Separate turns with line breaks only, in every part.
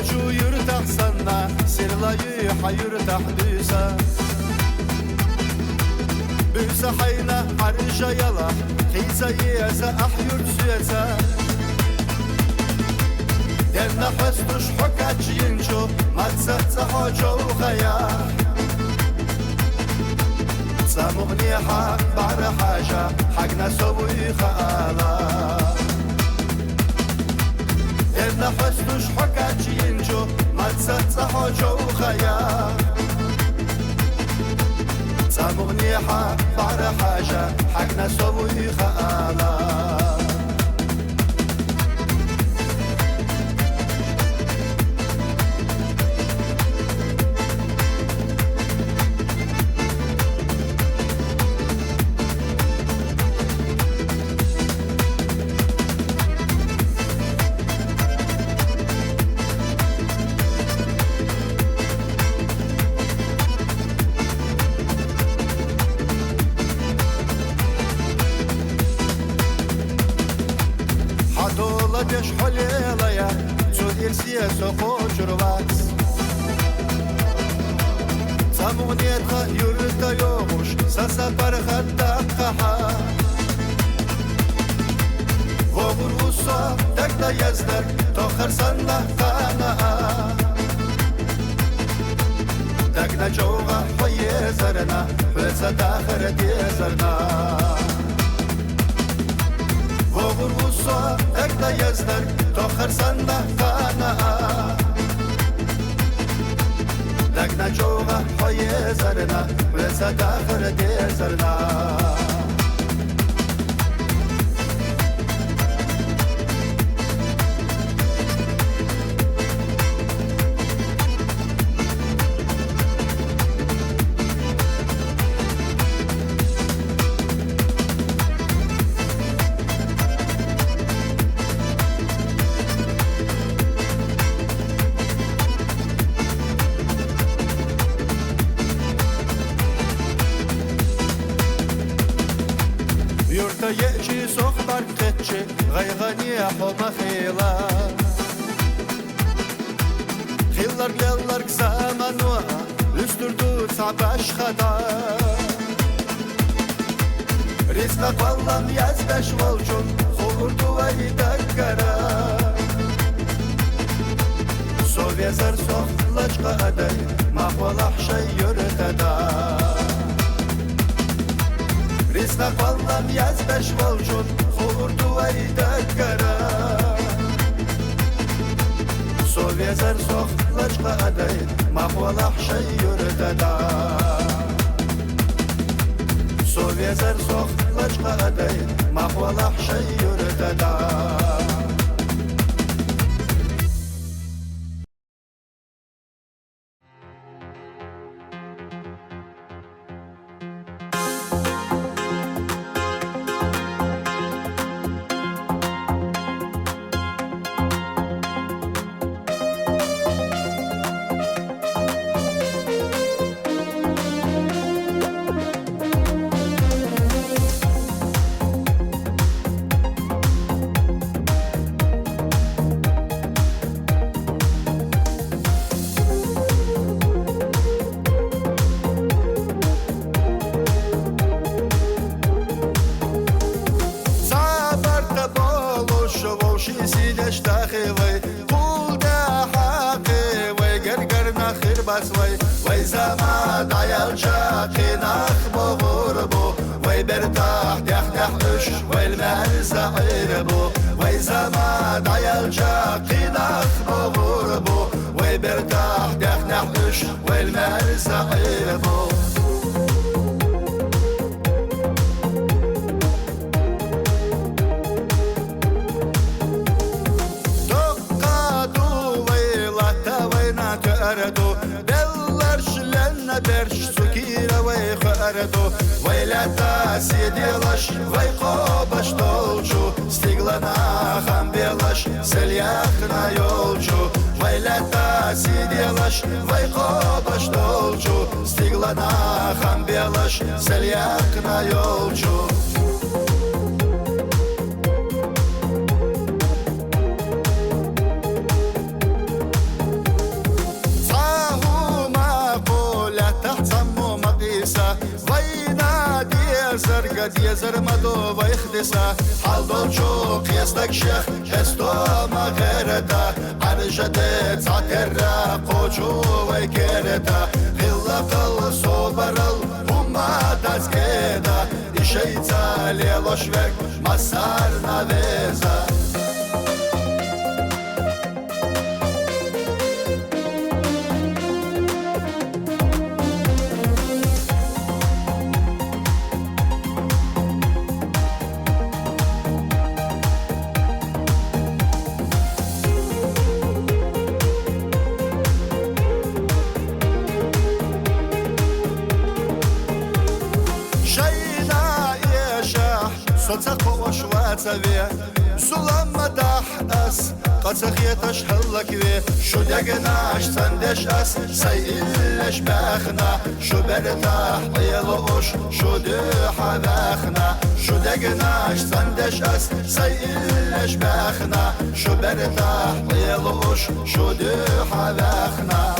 Şu yırtak sana sirlayı hayırtak düsa Büse hayna harca yala Kıysa yiyese ahyurt süyese Derna hastuş hokaç yinço Matsatsa hoca ukhaya سامغنيها بعد حاجة حقنا سوي خالا إذا حسنوش حكاش ينجو ما تستصحو جو خيا سامغنيها بعد حاجة حقنا سوي خالا Beş holelaya Çödersiye sokoçurvaz Samuniyeta yurtta yokmuş Sasa parhatta kaha Vovur usa Takda yazlar Tokarsanla kana Takna çoğga Hoye zarına Hülsa dakhir diyezarna Vovur usa Takda yazlar Tokarsanla kana Takna çoğga Hoye zarına Hülsa dakhir diyezarna Yurtta yeçi sohbar ketçi Gaygani homa khila Khillar gellar ksamanua Üstürdü sabaş khada Rizqa qallam yazdaş volcun Khurdu vay dakkara Sovyazar sohlaçqa aday Mahvalah şey yurtada Rizqa qallam yazdaş volcun Khurdu vay dakkara Sovyazar sohlaçqa aday Mahvalah şey yurtada Sovyazar sohlaçqa aday Mahvalah şey yurtada وي زمان عيال شاقي نخبو غربو وي برتاح دح اش وي المال سعيربو وي زمان عيال شاقي نخبو غربو وي برتاح دح اش وي المال سعيربو Берш сукира вай хараду вай лята сиделаш вай қобаш толчу стигла на хамбелаш сельях на ёлчу вай лята сиделаш вай қобаш толчу стигла на хамбелаш сельях на ёлчу قد يزر مدو ويخدسا حال دولشو قيستك شيخ استو ما غيرتا عرجتت عترا قوشو ويكيرتا غلقل صبرل وما تزكيدا إشيتا ليلوشوك مسار نافيزا صدق وشواتبي سلام مدح أس قصخيتش حلك بي شو دقناش تندش أس سيئلش باخنا شو برتاح يلوش شو دوح باخنا شو دقناش تندش أس سيئلش باخنا شو برتاح يلوش شو دوح باخنا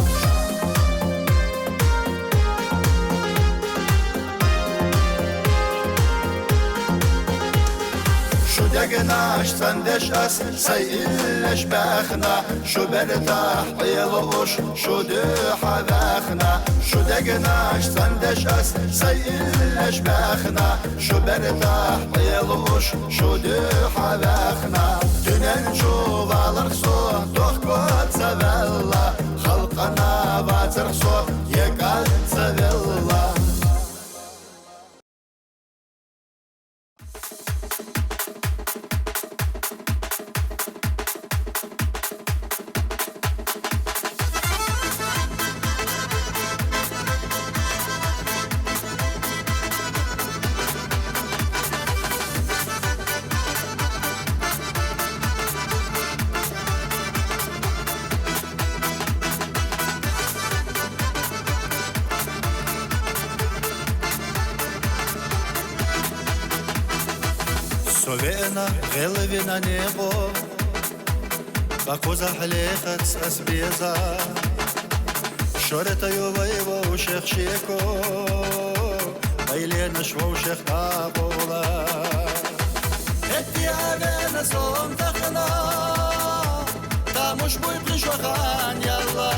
دقناش تندش أس سيئلش باخنا شو برتاح يلوش شو دوح باخنا شو دقناش تندش أس سيئلش باخنا شو برتاح يلوش شو دوح باخنا دنن شو بالرخصو تخكوت سبلا خلقنا باترخصو يقال سبلا
Совена голови на небо, как у захлехат с беза, шоретаю воево ушех шеко, байлена шво ушех табола. Этьявена сон тахна, тамуш мой пришвахан ялла,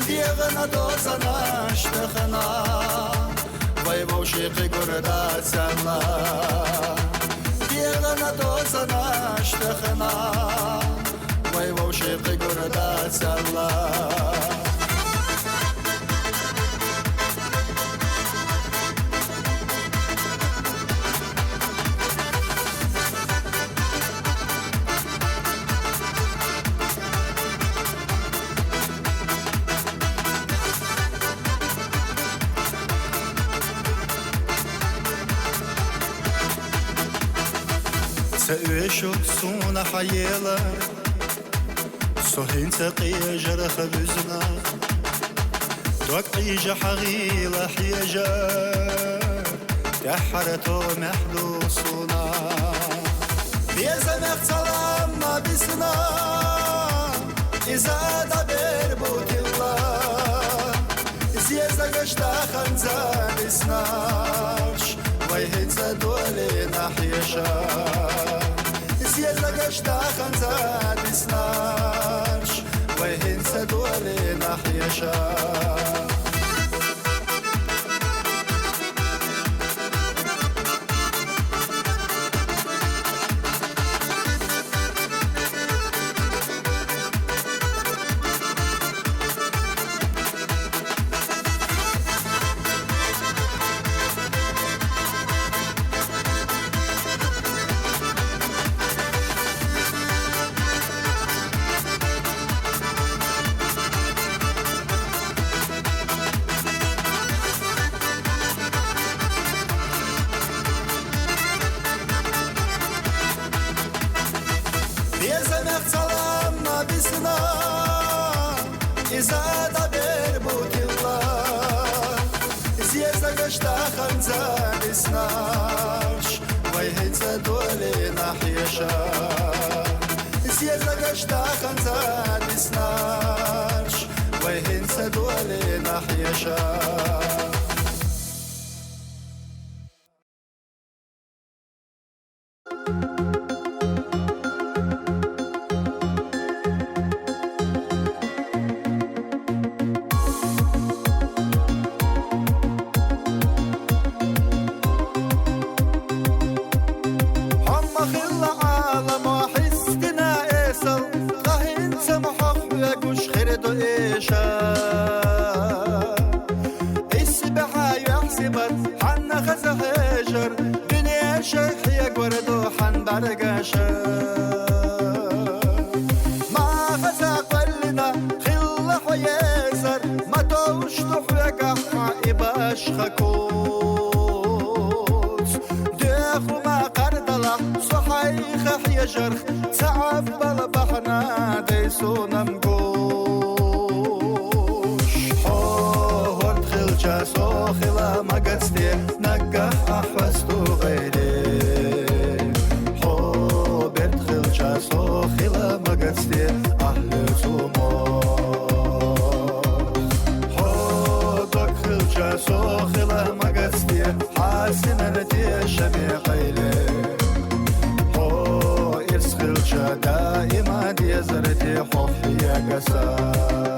девена доза наш тахна. Воево шех города цяла. Девана доза наш тахна, воево шех города цяла. سأشوف سونا حيلا صهين تقي جرخ بزنا توقعي جحغيلة حيجا كحرتو محلوصنا بيزمك سلام ما بسنا إذا دبر بوت الله زيزا قشتا خنزان اسناش ويهيتزا دولي نحيشا زيزا قشتا خنزان اسناش ويهيتزا دولي نحيشا بيزمك سلام ما بسنا إذا دبر بوت الله زيزا قشتا خنزان اسناش ويهيتزا دولي نحيشا زيزا قشتا خنزان اسناش ويهيتزا دولي نحيشا سبت حنا خزح هجر دنيا شيخ يقوردو حن برقشر ما خزح قلنا خلا حيزر ما توش تحرق حائباش خكوت ديخو ما قردلا صحيخ حيجر تعب بالبحنا ديسونا مقوش حوهر دخل جاسو خلا ما قدستي نقح أحوستو غيري حو بردخل جاسو خلا ما قدستي أهلتو موت حو دخل جاسو خلا ما قدستي حاسنا لدي شمي قيلي دائما دي زرتي حفي يا قسام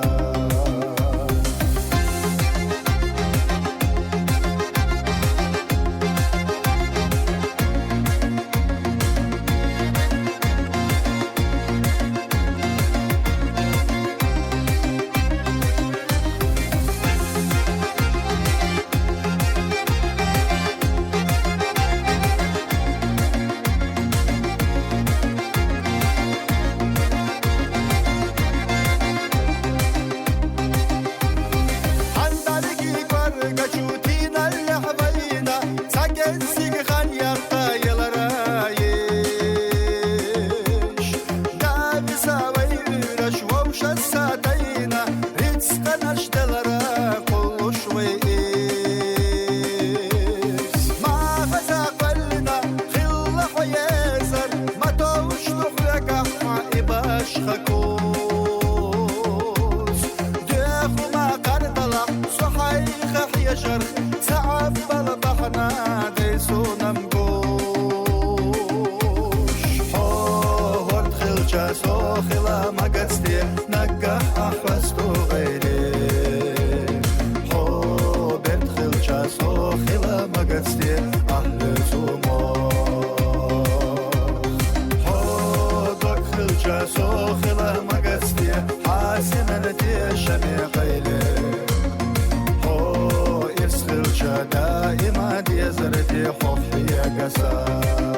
تعب بالبحنا ديسونا مقوش حوهر دخل جاسو خلا ما قدستي نقح أحوستو غيري حو بردخل جاسو خلا ما قدستي أهلتو موت حو دخل جاسو خلا ما قدستي حاسنا لدي شمي قيلي دائما دي زرتي حفي يا قسام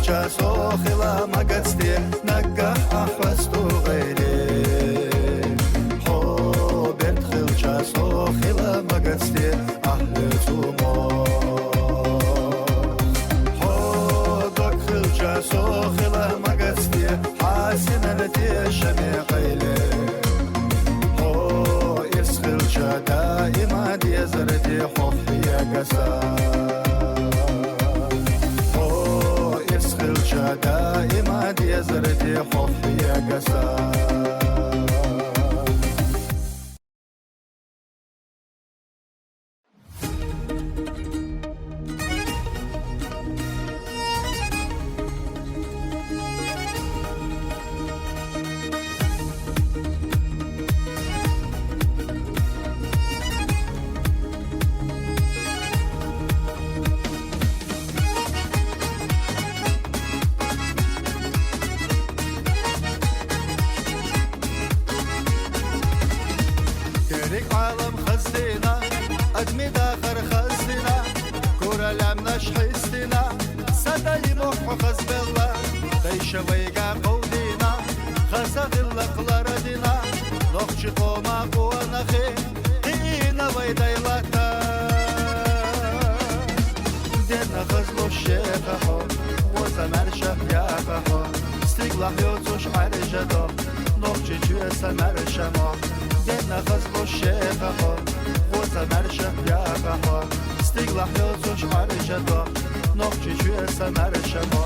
جاسو خلا ما قدستي نقح أحوستو غيري حو بردخل جاسو خلا ما قدستي أهلتو موت حو دخل جاسو خلا ما قدستي حاسنا لدي شمي قيلي حو يسخل جا دائما دي زرتي حفي يا قسام دائما دي زرتي حفي يا قسام عالم خزينا أدمي داخر خزينا كورا لمناش حسينا سداي موح خزب الله دايشة ويقا قودينا خزاق اللقلار دينا نوخشي قوما قوانا خي هينا ويداي لتا دينا خزلو الشيخ حو وزمر شف يا حو ستيقلح يوتوش عرجة دو نوخشي جوسا مرشما دينا خزلو الشيخ حو وزمر شف يا حو ستيقلح يوتوش عرجة دو نوخشي جوسا مرشما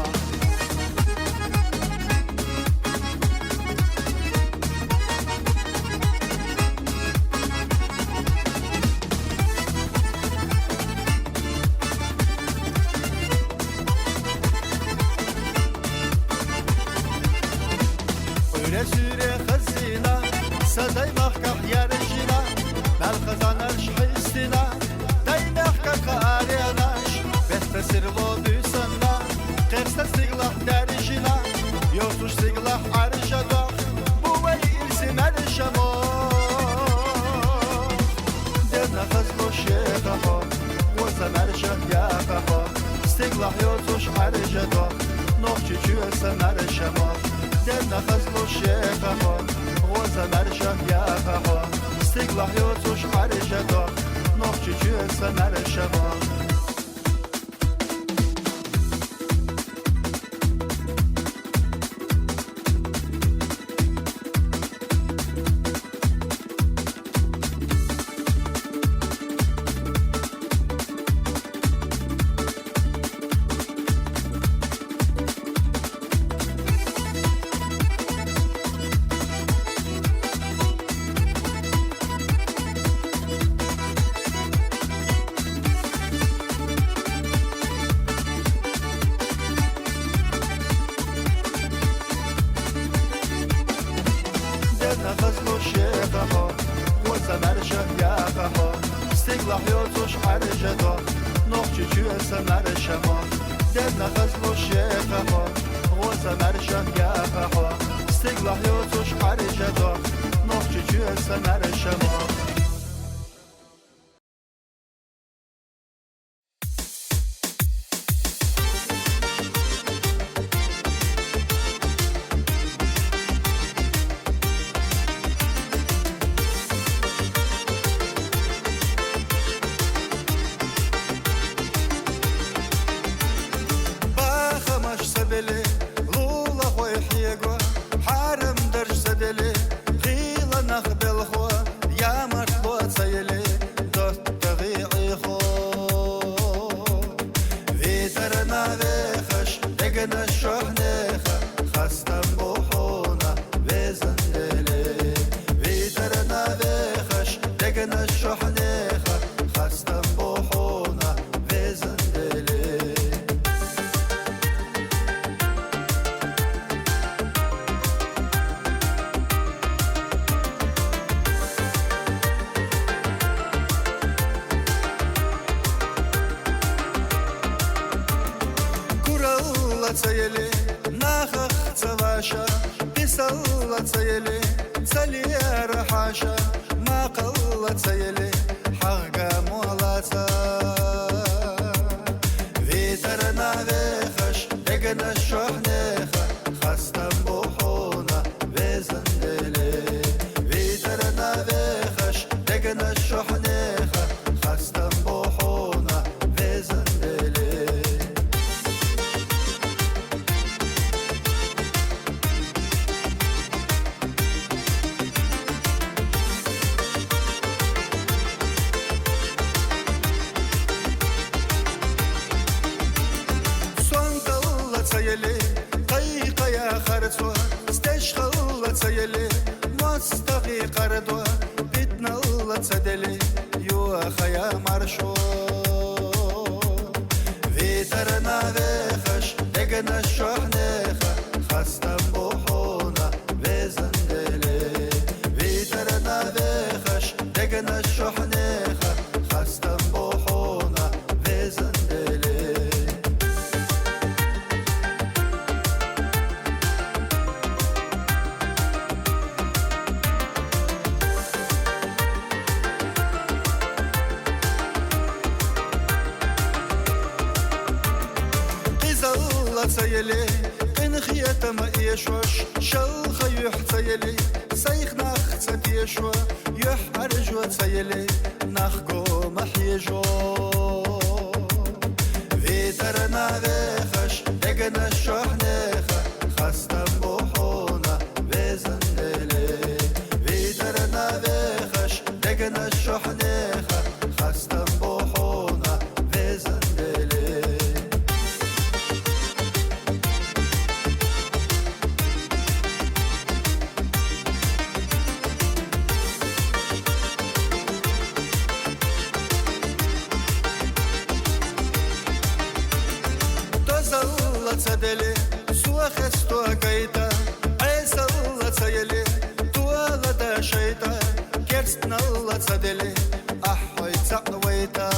سوره سوره خزینا صدای محکم یارجینا ملخزانش حسینا دای محکم کاریناش بهت سرو دوسنا قصه سیگلاه درجینا یوتوش سیگلاه عرجدا بوی ایرسی مرشما دنا خزلو شیخها وزمرشه یاقها سیگلاه یوتوش عرجدا نوچی چوسه مرشما دنا خزلو شیخها وزمرشه یاقها سیگلاه یوتوش عرجدا نوچی چوسه مرشما نخزلو شیخها وزمرشه یاقها سیگلاه یوتوش عرجدا نوچی چوسه مرشما دنا خزلو شیخها وزمرشه یاقها سیگلاه یوتوش عرجدا نوچی چوسه مرشما لولا خوي حيقوا حارم درج سدلي غيلا نخبل خو يا مرتلو تسيلي دوت تغيعي خو فيترنا بخش دقنا الشحنيخة خستم بوحونا بزندلي فيترنا بخش دقنا الشحنيخة خستم بوحونا بزندلي цели нахах цаваша писала цели цалера хаша мақала цели хага молаца ветерна вехаш дегна шохнеха хастам бухуна везандели ветерна вехаш дегна шохнеха хастам бухуна везандели цели قيقة يا خرطوة استشغل цели مستقي قردوة بدنا الله تدلي يوخا يا مرشو فيترنا بخش دقنا الشحنيخة خستم بوحونا بزندلي فيترنا بخش دقنا الشحنيخة خستم بوحونا بزندلي цели انخيت ما يشوش شل خيح цели سيخ نخ تيشوا يحرج وцели نخكو محيجو فيترنا بخش دقنا الشحنيخة خستم بوحونا بزندلي فيترنا بخش دقنا الشحنيخة خستم بوحونا بزندلي صدلي سوى خستو قيتا عيسى الله
صدلي أحوي تقويتا